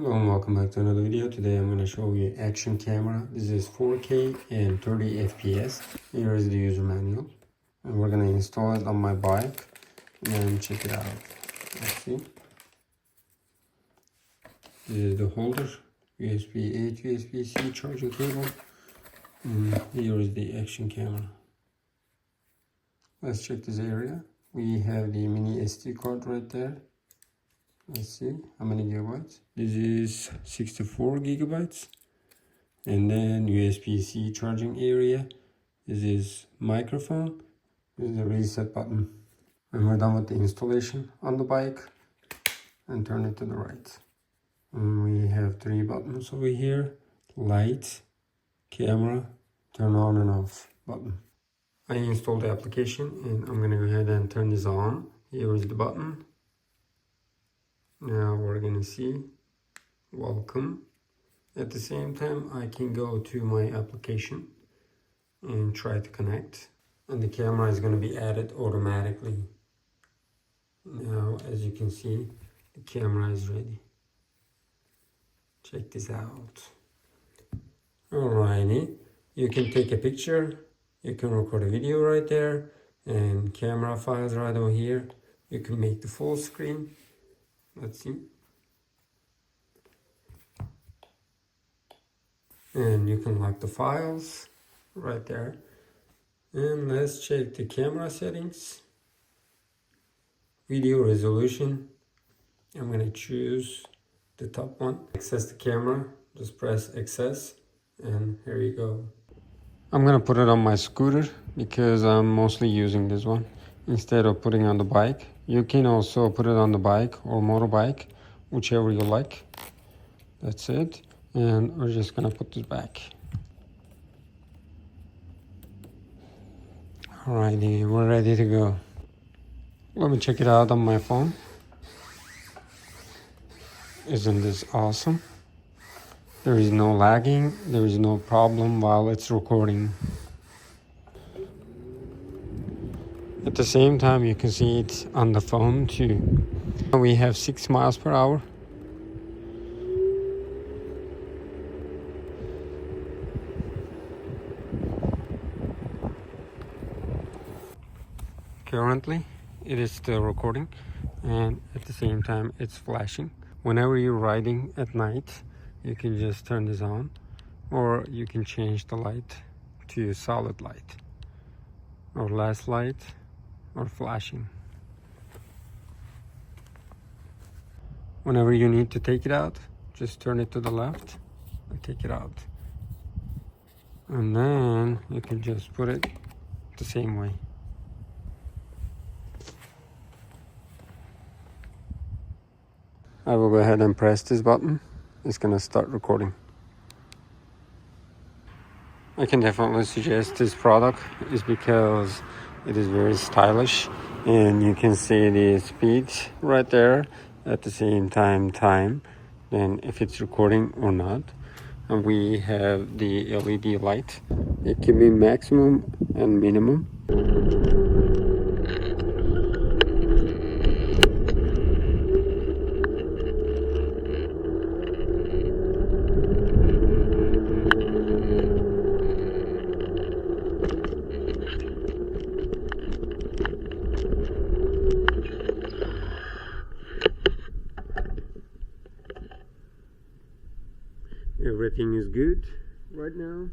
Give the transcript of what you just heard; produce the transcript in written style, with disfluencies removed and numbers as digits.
Hello and welcome back to another video. Today I'm going to show you action camera. This is 4K and 30 FPS. Here is the user manual. And we're going to install it on my bike and check it out. Let's see. This is the holder, USB-A to USB-C charging cable. And here is the action camera. Let's check this area. We have the mini SD card right there. Let's see how many gigabytes. This is 64 gigabytes. And then USB-C charging area. This is microphone. This is the reset button. And we're done with the installation on the bike. And turn it to the right. And we have 3 buttons over here. Light, camera, turn on and off button. I installed the application and I'm going to go ahead and turn this on. Here is the button. Now we're going to see welcome. At the same time, I can go to my application and try to connect. And the camera is going to be added automatically. Now, as you can see, the camera is ready. Check this out. Alrighty, you can take a picture. You can record a video right there. And camera files right over here. You can make the full screen. Let's see. And you can lock the files right there. And let's check the camera settings. Video resolution. I'm going to choose the top one. Access the camera. Just press access. And here you go. I'm going to put it on my scooter because I'm mostly using this one instead of putting on the bike. You can also put it on the bike or motorbike, whichever you like. That's it. And we're just gonna put this back. Alrighty, we're ready to go. Let me check it out on my phone. Isn't this awesome? There is no lagging, there is no problem while it's recording. At the same time, you can see it on the phone too. We have 6 miles per hour. Currently, it is still recording, and at the same time, it's flashing. Whenever you're riding at night, you can just turn this on, or you can change the light to solid light, or less light, or flashing. Whenever you need to take it out, just turn it to the left and take it out. And then you can just put it the same way. I will go ahead and press this button. It's gonna start recording. I can definitely suggest this product is because it is very stylish, and you can see the speed right there at the same time then if it's recording or not. And we have the LED light. It can be maximum and minimum. Everything is good right now.